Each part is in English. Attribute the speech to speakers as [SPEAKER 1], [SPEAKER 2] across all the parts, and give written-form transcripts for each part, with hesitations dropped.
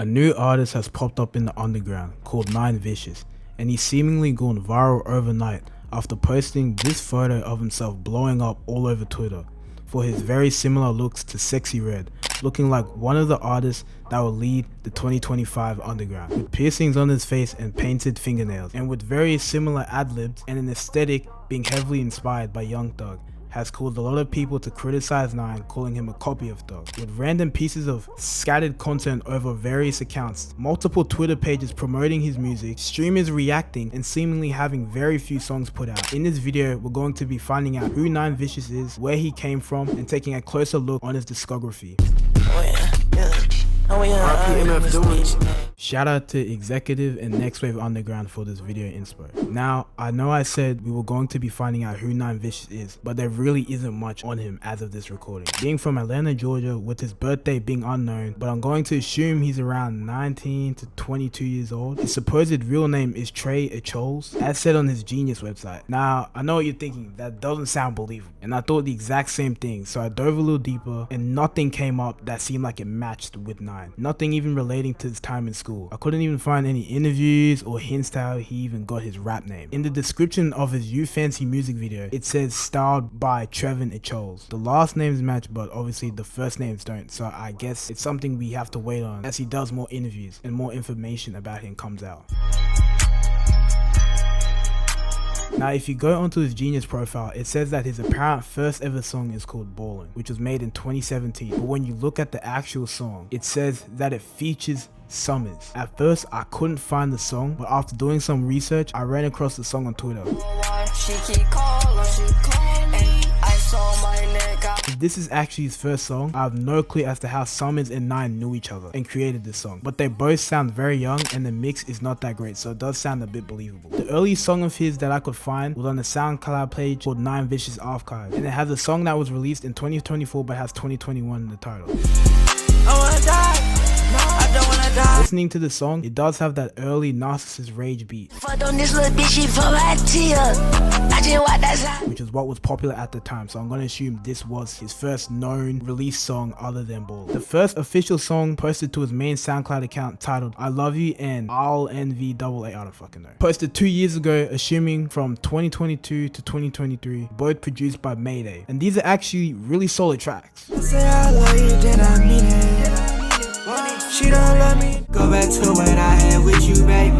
[SPEAKER 1] A new artist has popped up in the underground called Nine Vicious, and he's seemingly gone viral overnight after posting this photo of himself blowing up all over Twitter for his very similar looks to Sexyy Red, looking like one of the artists that will lead the 2025 underground, with piercings on his face and painted fingernails, and with very similar ad-libs and an aesthetic being heavily inspired by Young Thug, has caused a lot of people to criticize Nine, calling him a copy of Thug, with random pieces of scattered content over various accounts, multiple Twitter pages promoting his music, streamers reacting, and seemingly having very few songs put out. In this video, we're going to be finding out who Nine Vicious is, where he came from, and taking a closer look on his discography. Shout out to Executive and Next Wave Underground for this video inspo. Now, I know I said we were going to be finding out who Nine Vicious is, but there really isn't much on him as of this recording. Being from Atlanta, Georgia, with his birthday being unknown, but I'm going to assume he's around 19 to 22 years old. His supposed real name is Trey Acholes, as said on his Genius website. Now, I know what you're thinking, that doesn't sound believable, and I thought the exact same thing, so I dove a little deeper, and nothing came up that seemed like it matched with Nine. Nothing even relating to his time in school. I couldn't even find any interviews or hints to how he even got his rap name. In the description of his You Fancy music video, it says styled by Trevin Acholes. The last names match, but obviously the first names don't, so I guess it's something we have to wait on as he does more interviews and more information about him comes out. Now, if you go onto his Genius profile, it says that his apparent first ever song is called Ballin', which was made in 2017. But when you look at the actual song, it says that it features Summers. At first, I couldn't find the song, but after doing some research, I ran across the song on Twitter. If this is actually his first song, I have no clue as to how Summers and Nine knew each other and created this song, but they both sound very young and the mix is not that great, so it does sound a bit believable. The earliest song of his that I could find was on the SoundCloud page called Nine Vicious Archive, and it has a song that was released in 2024 but has 2021 in the title. Listening to the song, it does have that early Narcissist Rage beat, which is what was popular at the time, so I'm going to assume this was his first known released song other than Ball. The first official song posted to his main SoundCloud account titled I Love You and I'll NVAA, I don't fucking know. Posted 2 years ago, assuming from 2022 to 2023, both produced by Mayday. And these are actually really solid tracks. She don't love me. Go back to what I had with you, baby.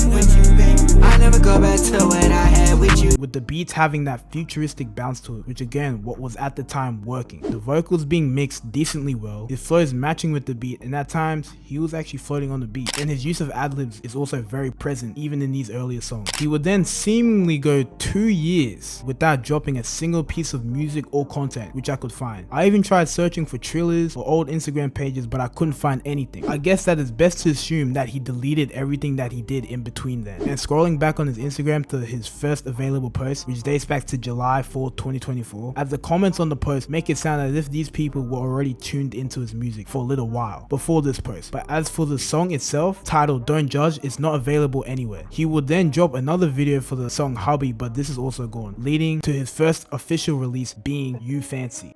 [SPEAKER 1] I never go back to what I had with you. With the beats having that futuristic bounce to it, which again, what was at the time working. The vocals being mixed decently well, his flows matching with the beat, and at times, he was actually floating on the beat. And his use of ad-libs is also very present, even in these earlier songs. He would then seemingly go 2 years without dropping a single piece of music or content, which I could find. I even tried searching for trailers or old Instagram pages, but I couldn't find anything. I guess that it's best to assume that he deleted everything that he did in between then. And scrolling back on his Instagram to his first available post, which dates back to July 4, 2024, as the comments on the post make it sound as if these people were already tuned into his music for a little while before this post. But as for the song itself, titled Don't Judge, it's not available anywhere. He would then drop another video for the song Hubby, but this is also gone, leading to his first official release being You Fancy.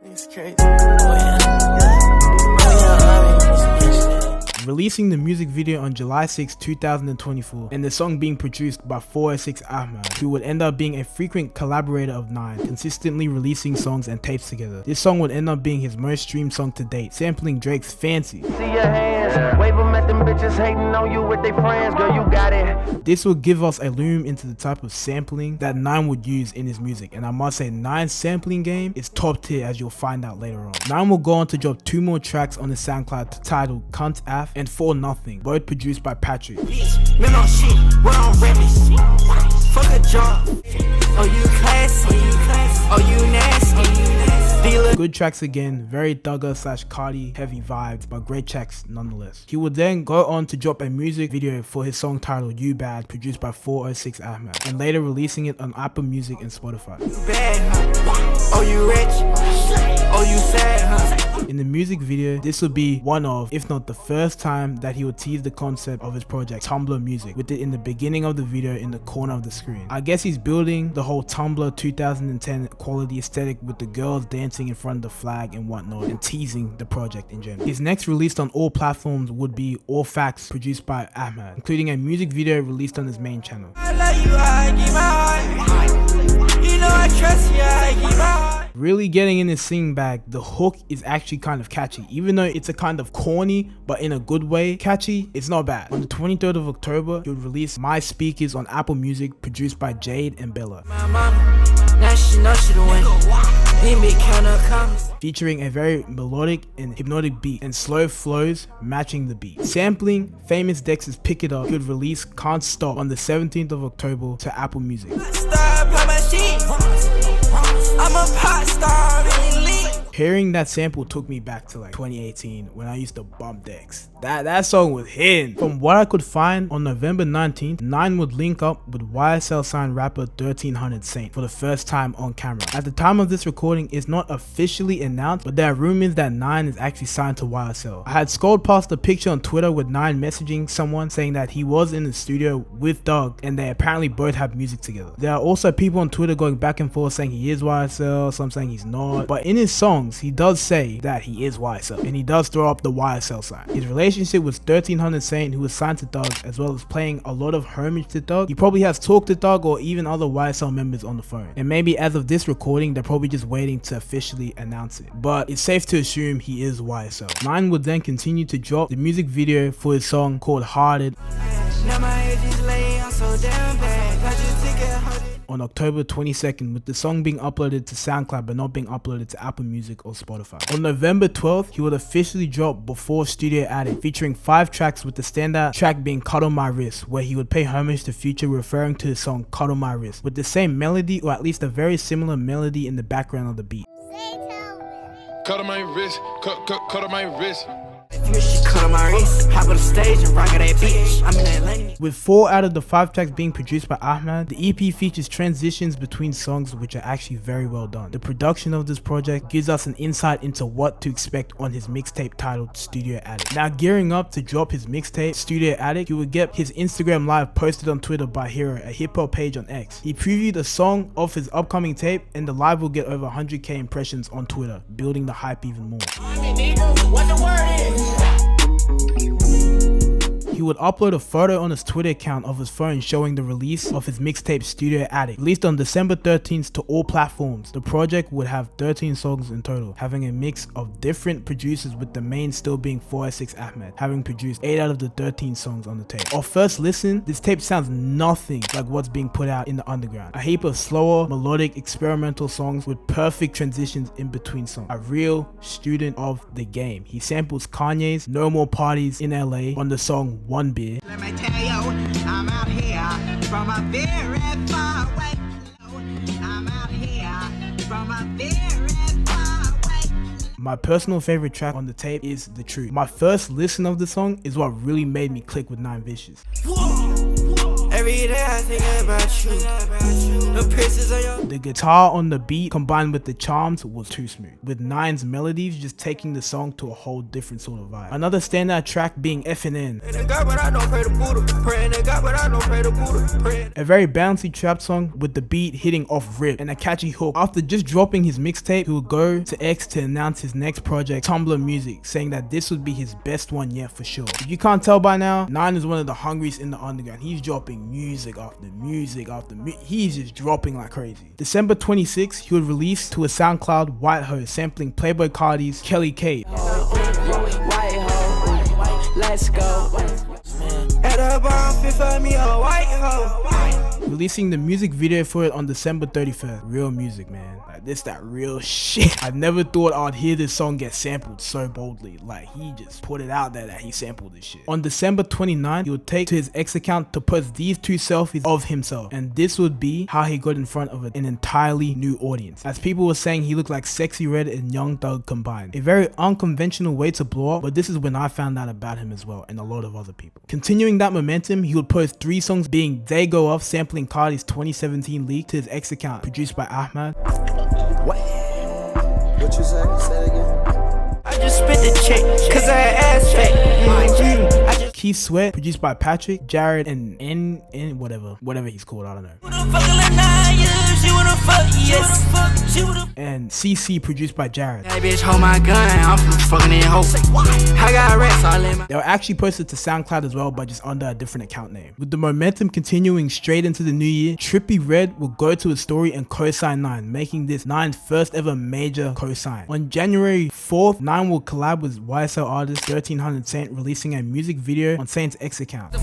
[SPEAKER 1] Releasing the music video on July 6, 2024, and the song being produced by 406 Ahmad, who would end up being a frequent collaborator of Nine, consistently releasing songs and tapes together. This song would end up being his most streamed song to date, sampling Drake's Fancy. See your hands, wave them at them bitches hating on you with their friends, girl, you got it. This will give us a loom into the type of sampling that Nine would use in his music, and I must say Nine's sampling game is top tier, as you'll find out later on. Nine will go on to drop 2 more tracks on his SoundCloud titled Cunt Af and For Nothing, both produced by Patrick. Fuck a job. Oh, you classy. Oh, you nasty. Good tracks again, very Thugger / Cardi heavy vibes, but great tracks nonetheless. He would then go on to drop a music video for his song titled You Bad, produced by 406 Ahmad, and later releasing it on Apple Music and Spotify. You bad. Oh, you rich. Oh, you sad, huh? In the music video, this would be one of, if not the first time, that he would tease the concept of his project Tumblr Music, with it in the beginning of the video in the corner of the screen. I guess he's building the whole Tumblr 2010 quality aesthetic with the girls dancing in front of the flag and whatnot, and teasing the project in general. His next released on all platforms would be All Facts, produced by Ahmed, including a music video released on his main channel. Really getting in his singing bag, the hook is actually kind of catchy. Even though it's a kind of corny, but in a good way catchy, it's not bad. On the 23rd of October, he would release My Speakers on Apple Music, produced by Jade and Bella. My mama, now she knows she the one. Featuring a very melodic and hypnotic beat and slow flows matching the beat. Sampling Famous Dex's Pick It Up, he would release Can't Stop on the 17th of October to Apple Music. I'm a pop star, hearing that sample took me back to like 2018 when I used to bump Dex. That song was hitting. From what I could find, on November 19th, Nine would link up with YSL signed rapper 1300 Saint for the first time on camera. At the time of this recording, it's not officially announced, but there are rumors that Nine is actually signed to YSL. I had scrolled past the picture on Twitter with Nine messaging someone saying that he was in the studio with Doug and they apparently both have music together. There are also people on Twitter going back and forth saying he is YSL, some saying he's not, but in his songs, he does say that he is YSL, and he does throw up the YSL sign. His relationship with 1300 Saint, who was signed to Doug, as well as playing a lot of homage to Doug. He probably has talked to Doug or even other YSL members on the phone. And maybe as of this recording, they're probably just waiting to officially announce it. But it's safe to assume he is YSL. Nine would then continue to drop the music video for his song called Hearted on October 22nd, with the song being uploaded to SoundCloud but not being uploaded to Apple Music or Spotify. On November 12th, he would officially drop Before Studio Attic, featuring 5 tracks, with the standout track being Cuddle My Wrist, where he would pay homage to Future, referring to his song Cuddle My Wrist, with the same melody, or at least a very similar melody, in the background of the beat.
[SPEAKER 2] Cuddle my wrist, cuddle my wrist.
[SPEAKER 1] With 4 out of the 5 tracks being produced by Ahmed, the EP features transitions between songs which are actually very well done. The production of this project gives us an insight into what to expect on his mixtape titled Studio Attic. Now gearing up to drop his mixtape Studio Attic, he would get his Instagram live posted on Twitter by Hero, a hip hop page on X. He previewed a song of his upcoming tape, and the live will get over 100k impressions on Twitter, building the hype even more.
[SPEAKER 3] What the word is?
[SPEAKER 1] He would upload a photo on his Twitter account of his phone showing the release of his mixtape Studio Attic. Released on December 13th to all platforms, the project would have 13 songs in total, having a mix of different producers, with the main still being 406 Ahmed, having produced 8 out of the 13 songs on the tape. Off first listen, this tape sounds nothing like what's being put out in the underground. A heap of slower, melodic, experimental songs with perfect transitions in between songs. A real student of the game. He samples Kanye's No More Parties in LA on the song One Beer.
[SPEAKER 3] Let me tell you, I'm out here from a very far away. I'm out here from a very far away.
[SPEAKER 1] My personal favorite track on the tape is The Truth. My first listen of the song is what really made me click with Nine Vicious.
[SPEAKER 3] Every day I think about you.
[SPEAKER 1] The guitar on the beat combined with the charms was too smooth, with Nine's melodies just taking the song to a whole different sort of vibe. Another standout track being FNN, a very bouncy trap song with the beat hitting off rip and a catchy hook. After just dropping his mixtape, he would go to X to announce his next project, Tumblr Music, saying that this would be his best one yet for sure. If you can't tell by now, Nine is one of the hungriest in the underground. He's dropping music after music after music. He's just dropping like crazy. December 26th, he would release to a SoundCloud White Ho, sampling Playboi Carti's Kelly K.
[SPEAKER 3] Let's go.
[SPEAKER 1] Releasing the music video for it on December 31st. Real music, man. Like, this that real shit. I never thought I'd hear this song get sampled so boldly. Like, he just put it out there that he sampled this shit. On December 29th, he would take to his X account to post these 2 selfies of himself, and this would be how he got in front of an entirely new audience, as people were saying he looked like Sexy Red and Young Thug combined. A very unconventional way to blow up, but this is when I found out about him as well, and a lot of other people. Continuing that momentum, he would post 3 songs, being They Go Off, sampling Carti's 2017 leak, to his X account, produced by Ahmed.
[SPEAKER 3] What
[SPEAKER 4] What you say? Say it again.
[SPEAKER 5] I just spit the check, cause I ass fat.
[SPEAKER 1] Keith Sweat, produced by Patrick, Jared, and N whatever he's called, I don't know. And CC, produced by Jared.
[SPEAKER 5] That bitch hold my gun, I'm fucking in hope. I got rest all in my.
[SPEAKER 1] They were actually posted to SoundCloud as well, but just under a different account name. With the momentum continuing straight into the new year, Trippie Redd will go to a story and co-sign Nine, making this Nine's first ever major co-sign. On January 4th, Nine will collab with YSL artist 1300 Saint, releasing a music video on Saint's X account.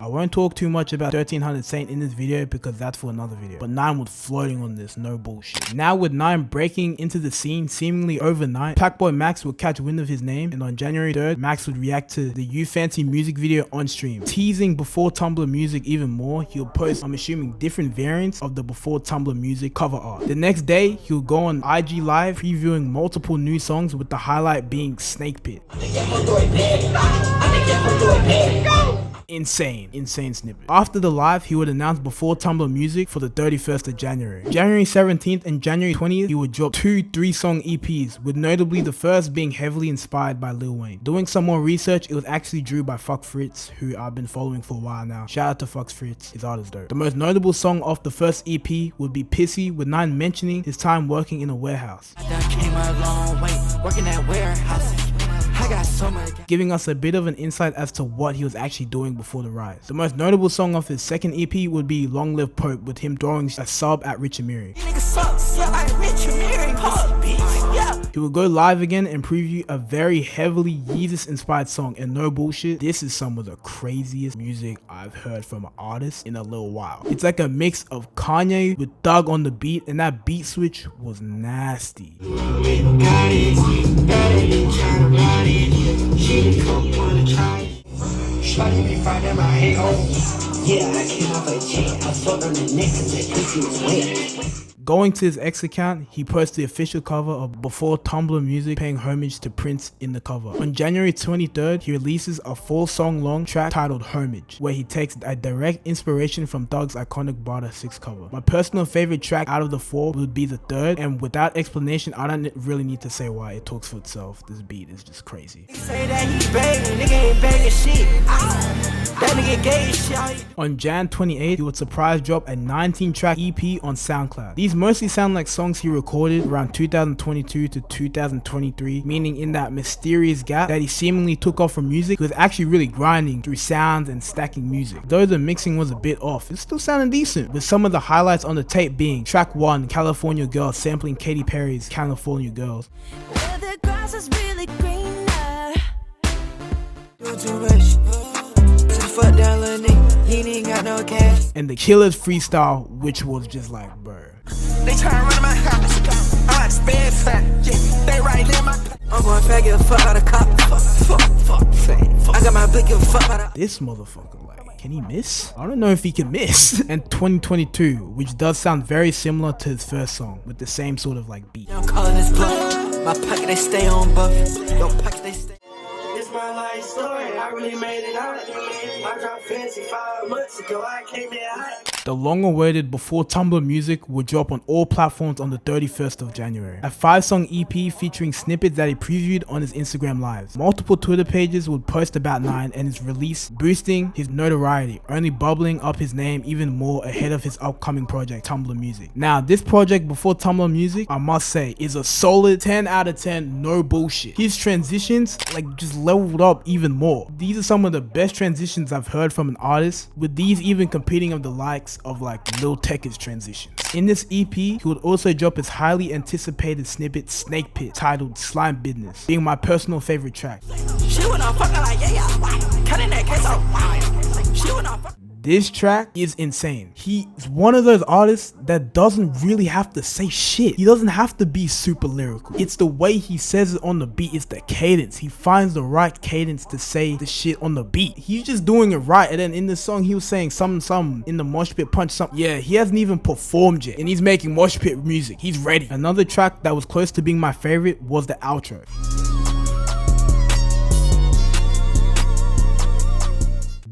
[SPEAKER 1] I won't talk too much about 1300 Saint in this video because that's for another video, but Nine was floating on this, no bullshit. Now with Nine breaking into the scene seemingly overnight, Packboy Max would catch wind of his name, and on January 3rd, Max would react to the You Fancy music video on stream. Teasing Before Tumblr music even more, he'll post, I'm assuming, different variants of the Before Tumblr music cover art. The next day, he'll go on IG Live previewing multiple new songs, with the highlight being Snake Pit. Insane snippet. After the live, he would announce Before Tumblr music for the 31st of January. January 17th and January 20th, he would drop 2 3-song EPs, with notably the first being heavily inspired by Lil Wayne. Doing some more research, it was actually drew by Fuck Fritz, who I've been following for a while now. Shout out to Fuck Fritz, his art is dope. The most notable song off the first EP would be Pissy, with Nine mentioning his time working in a warehouse.
[SPEAKER 5] I done came a long way, working at warehouse. I got so much.
[SPEAKER 1] Giving us a bit of an insight as to what he was actually doing before the rise. The most notable song off his second EP would be Long Live Pope, with him throwing a sub at Rich Amiri. He would go live again and preview a very heavily Yeezus inspired song, and no bullshit, this is some of the craziest music I've heard from an artist in a little while. It's like a mix of Kanye with Thug on the beat, and that beat switch was nasty. Going to his X account, he posted the official cover of Before Tumblr music, paying homage to Prince in the cover. On January 23rd, he releases a 4-song long track titled Homage, where he takes a direct inspiration from Thug's iconic Barter 6 cover. My personal favorite track out of the 4 would be the third, and without explanation, I don't really need to say why, it talks for itself. This beat is just crazy. On Jan 28th, he would surprise drop a 19-track EP on SoundCloud. These mostly sound like songs he recorded around 2022 to 2023, meaning in that mysterious gap that he seemingly took off from music, he was actually really grinding through sounds and stacking music. Though the mixing was a bit off, it still sounded decent, with some of the highlights on the tape being track 1, California Girls, sampling Katy Perry's California Girls.
[SPEAKER 6] Where the grass is really greener.
[SPEAKER 5] Too much. Fuck down, little nigga. He ain't got no cash.
[SPEAKER 1] And the Killers freestyle, which was just like, bro.
[SPEAKER 5] They try to run my house. I like spare fat. Yeah, they right in my. I'm going to give a fuck out of cop. Fuck. I got my big give a fuck out of.
[SPEAKER 1] This motherfucker, like, can he miss? I don't know if he can miss. And 2022, which does sound very similar to his first song, with the same sort of like beat.
[SPEAKER 5] I'm calling this bluff. My pocket they stay on buff. Your pocket they stay.
[SPEAKER 7] My life story, I really made it out. I dropped fancy 5 months ago, I came in hot.
[SPEAKER 1] The long-awaited Before Tumblr music will drop on all platforms on the 31st of January. A 5-song EP featuring snippets that he previewed on his Instagram lives. Multiple Twitter pages would post about Nine and his release, boosting his notoriety, only bubbling up his name even more ahead of his upcoming project, Tumblr Music. Now, this project, Before Tumblr Music, I must say, is a solid 10 out of 10, no bullshit. His transitions, like, just leveled up even more. These are some of the best transitions I've heard from an artist, with these even competing of the likes of like Lil Tecca's transitions. In this EP, he would also drop his highly anticipated snippet Snake Pit, titled Slime Business, being my personal favorite track. This track is insane. He is one of those artists that doesn't really have to say shit. He doesn't have to be super lyrical. It's the way he says it on the beat. It's the cadence. He finds the right cadence to say the shit on the beat. He's just doing it right. And then in the song, he was saying something in the mosh pit punch something. Yeah, he hasn't even performed yet, and he's making mosh pit music. He's ready. Another track that was close to being my favorite was the outro.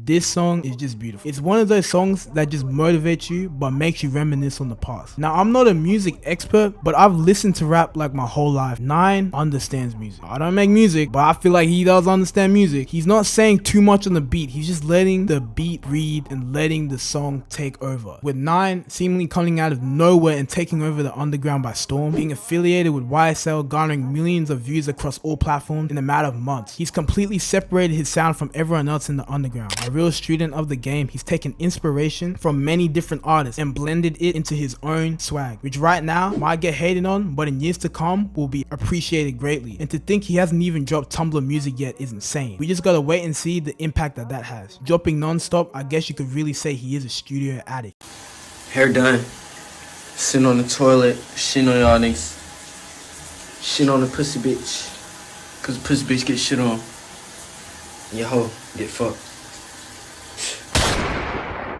[SPEAKER 1] This song is just beautiful. It's one of those songs that just motivates you but makes you reminisce on the past. Now, I'm not a music expert, but I've listened to rap like my whole life. 9 understands music. I don't make music, but I feel like he does understand music. He's not saying too much on the beat. He's just letting the beat read and letting the song take over. With 9 seemingly coming out of nowhere and taking over the underground by storm, being affiliated with YSL, garnering millions of views across all platforms in a matter of months. He's completely separated his sound from everyone else in the underground. A real student of the game, he's taken inspiration from many different artists and blended it into his own swag, which right now might get hated on, but in years to come will be appreciated greatly. And to think he hasn't even dropped Tumblr music yet is insane. We just gotta wait and see the impact that has. Dropping non-stop, I guess you could really say he is a studio addict.
[SPEAKER 4] Hair done. Sitting on the toilet, shitting on y'all niggas. Shitting on the pussy bitch. Cause the pussy bitch get shit on. Your hoe get fucked.